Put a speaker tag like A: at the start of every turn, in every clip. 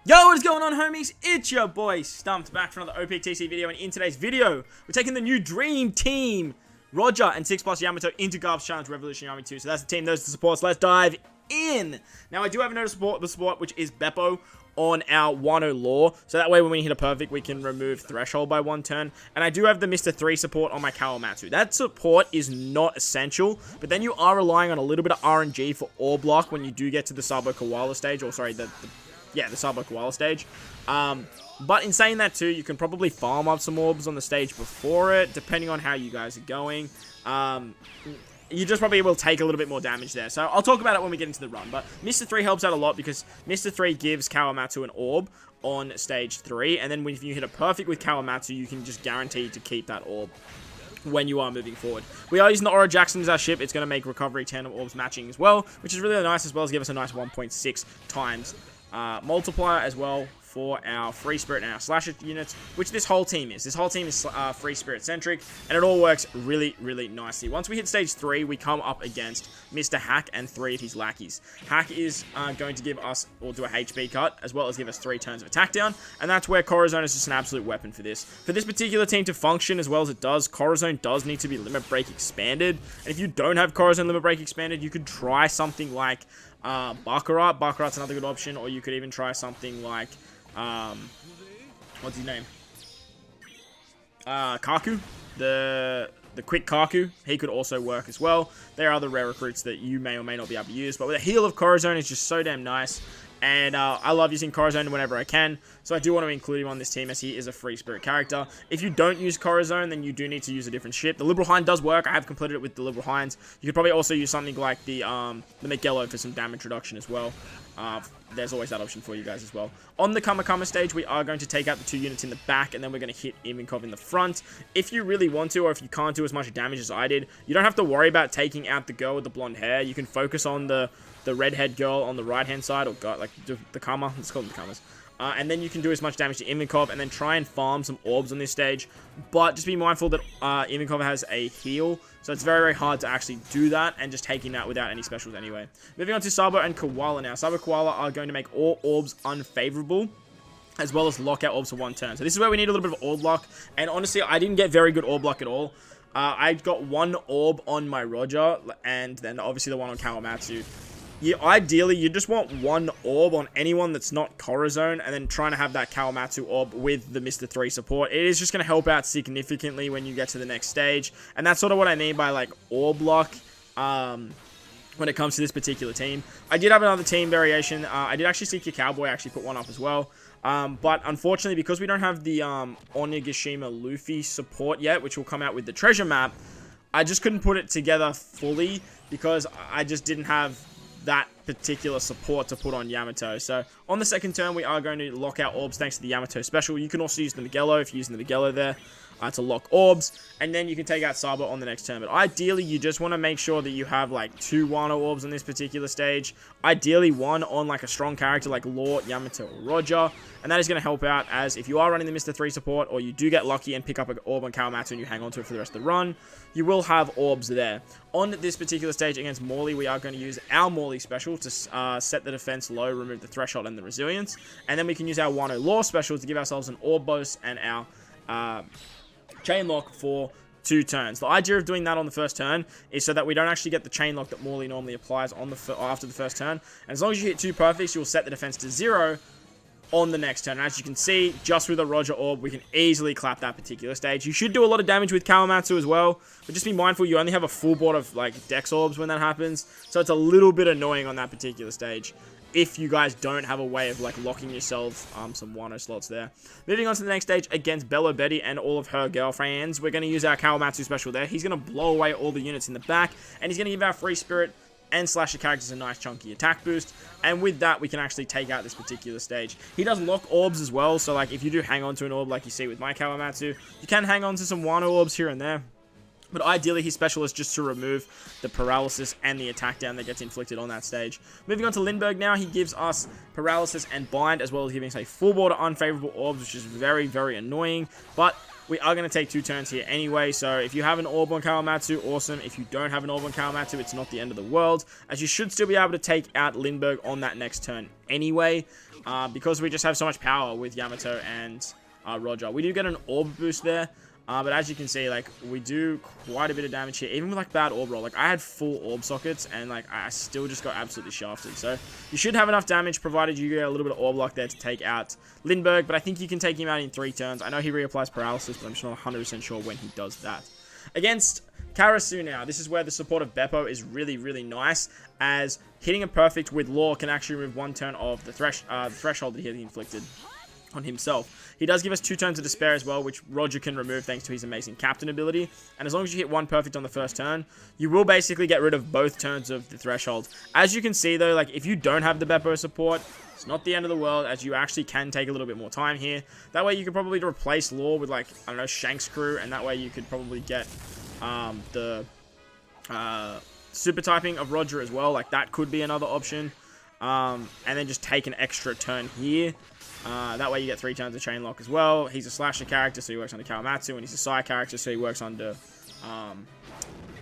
A: Yo, what is going on, homies? It's your boy Stumped back for another OPTC video, and in today's video, we're taking the new Dream Team, Roger and 6+ Yamato into Garp's Challenge Revolution Army 2. So that's the team, those are the supports. Let's dive in. Now, I do have another support, which is Beppo on our Wano Law. So that way, when we hit a perfect, we can remove Threshold by 1 turn. And I do have the Mr. 3 support on my Kawamatsu. That support is not essential, but then you are relying on a little bit of RNG for Orb Block when you do get to the Sabo Koala stage, or sorry, the Sabo Koala stage. But in saying that too, you can probably farm up some orbs on the stage before it, depending on how you guys are going. You just probably will take a little bit more damage there. So I'll talk about it when we get into the run. But Mr. 3 helps out a lot because Mr. 3 gives Kawamatsu an orb on stage 3. And then if you hit a perfect with Kawamatsu, you can just guarantee to keep that orb when you are moving forward. We are using the Aura Jackson as our ship. It's going to make recovery tandem orbs matching as well, which is really nice, as well as give us a nice 1.6 times multiplier as well for our Free Spirit and our Slasher units, which this whole team is. This whole team is Free Spirit centric, and it all works really, really nicely. Once we hit stage 3, we come up against Mr. Hack and 3 of his lackeys. Hack is going to give us, or do a HB cut, as well as give us 3 turns of attack down, and that's where Corazon is just an absolute weapon for this. For this particular team to function as well as it does, Corazon does need to be Limit Break expanded, and if you don't have Corazon Limit Break expanded, you could try something like Baccarat. Baccarat's another good option, or you could even try something like what's his name? Kaku, the quick Kaku. He could also work as well. There are other rare recruits that you may or may not be able to use, but with a heal of Corazon is just so damn nice. And I love using Corazon whenever I can, so I do want to include him on this team as he is a Free Spirit character. If you don't use Corazon, then you do need to use a different ship. The Liberal Hind does work. I have completed it with the Liberal Hinds. You could probably also use something like the Miguelo for some damage reduction as well. There's always that option for you guys as well. On the Kamakama stage, we are going to take out the 2 units in the back, and then we're going to hit Ivankov in the front. If you really want to, or if you can't do as much damage as I did, you don't have to worry about taking out the girl with the blonde hair. You can focus on the redhead girl on the right-hand side, or like the Kama. Let's call them the Kamas. And then you can do as much damage to Ivankov, and then try and farm some orbs on this stage. But just be mindful that Ivankov has a heal, so it's very, very hard to actually do that, and just taking that without any specials anyway. Moving on to Sabo and Koala now. Sabo Koala are going to make all orbs unfavorable, as well as lock out orbs for 1 turn. So this is where we need a little bit of orb luck, and honestly, I didn't get very good orb luck at all. I got 1 orb on my Roger, and then obviously the one on Kawamatsu. Ideally, you just want 1 orb on anyone that's not Corazon, and then trying to have that Kawamatsu orb with the Mr. 3 support. It is just going to help out significantly when you get to the next stage, and that's sort of what I mean by, like, orb luck when it comes to this particular team. I did have another team variation. I did actually see Cowboy actually put one up as well. But unfortunately, because we don't have the Onigashima Luffy support yet, which will come out with the treasure map, I just couldn't put it together fully because I just didn't have that particular support to put on Yamato. So on the second turn, we are going to lock out orbs thanks to the Yamato special. You can also use the Miguelo if you're using the Miguelo there to lock orbs, and then you can take out Sabo on the next turn. But ideally, you just want to make sure that you have like 2 Wano orbs on this particular stage. Ideally, 1 on like a strong character like Law, Yamato, or Roger, and that is going to help out, as if you are running the Mr. 3 support, or you do get lucky and pick up an orb on Kawamatsu and you hang on to it for the rest of the run, you will have orbs there. On this particular stage against Morley, we are going to use our Morley special to set the defense low, remove the threshold and the resilience, and then we can use our Wano Law special to give ourselves an orb boost and our chain lock for 2 turns. The idea of doing that on the first turn is so that we don't actually get the chain lock that Morley normally applies on after the first turn. And as long as you hit 2 perfects, you'll set the defense to 0 on the next turn. And as you can see, just with a Roger orb, we can easily clap that particular stage. You should do a lot of damage with Kawamatsu as well, but just be mindful you only have a full board of like Dex orbs when that happens, so it's a little bit annoying on that particular stage if you guys don't have a way of like locking yourself some Wano slots there. Moving on to the next stage against Bello Betty and all of her girlfriends, we're going to use our Kawamatsu special there. He's going to blow away all the units in the back, and he's going to give our Free Spirit and Slasher characters a nice chunky attack boost, and with that we can actually take out this particular stage. He does lock orbs as well, so like if you do hang on to an orb like you see with my Kawamatsu, you can hang on to some Wano orbs here and there. But ideally, his special is just to remove the paralysis and the attack down that gets inflicted on that stage. Moving on to Lindbergh now, he gives us paralysis and bind, as well as giving us a full board of unfavorable orbs, which is very, very annoying. But we are going to take 2 turns here anyway. So if you have an orb on Kawamatsu, awesome. If you don't have an orb on Kawamatsu, it's not the end of the world, as you should still be able to take out Lindbergh on that next turn anyway, because we just have so much power with Yamato and Roger. We do get an orb boost there. But as you can see, like, we do quite a bit of damage here, even with, like, bad orb roll. Like, I had full orb sockets, and, like, I still just got absolutely shafted. So, you should have enough damage, provided you get a little bit of orb lock there to take out Lindbergh. But I think you can take him out in 3 turns. I know he reapplies paralysis, but I'm just not 100% sure when he does that. Against Karasu now, this is where the support of Beppo is really, really nice, as hitting a perfect with Law can actually remove 1 turn of the threshold that he inflicted on himself. He does give us 2 turns of despair as well, which Roger can remove thanks to his amazing captain ability. And as long as you hit 1 perfect on the first turn, you will basically get rid of both turns of the threshold. As you can see though, like, if you don't have the Beppo support, it's not the end of the world, as you actually can take a little bit more time here. That way you could probably replace Law with, like, I don't know, Shank's crew, and that way you could probably get the super typing of Roger as well. Like, that could be another option. And then just take an extra turn here. That way you get 3 turns of chain lock as well. He's a slasher character, so he works under Kawamatsu, and he's a Sai character, so he works under,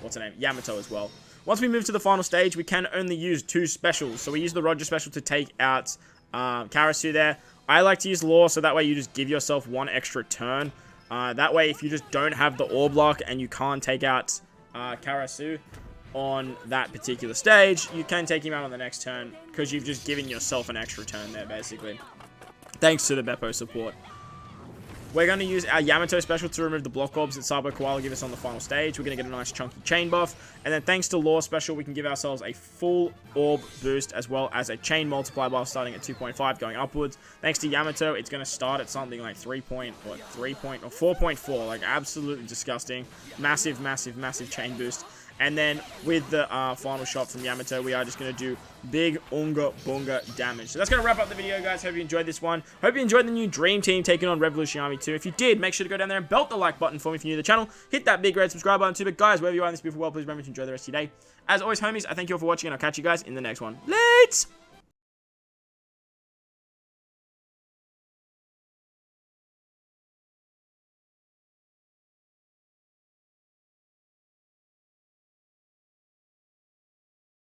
A: what's her name, Yamato as well. Once we move to the final stage, we can only use 2 specials. So we use the Roger special to take out Karasu there. I like to use Law, so that way you just give yourself 1 extra turn. That way, if you just don't have the orb lock and you can't take out Karasu on that particular stage, you can take him out on the next turn, because you've just given yourself an extra turn there, basically. Thanks to the Beppo support. We're going to use our Yamato special to remove the block orbs that Sabo Koala give us on the final stage. We're going to get a nice chunky chain buff. And then thanks to Law special, we can give ourselves a full orb boost as well as a chain multiply buff starting at 2.5 going upwards. Thanks to Yamato, it's going to start at something like 4.4. Like, absolutely disgusting. Massive, massive, massive chain boost. And then with the final shot from Yamato, we are just going to do big unga bunga damage. So that's going to wrap up the video, guys. Hope you enjoyed this one. Hope you enjoyed the new Dream Team taking on Revolution Army 2. If you did, make sure to go down there and belt the like button for me if you're new to the channel. Hit that big red subscribe button too. But guys, wherever you are in this beautiful world, please remember to enjoy the rest of your day. As always, homies, I thank you all for watching, and I'll catch you guys in the next one. Lates!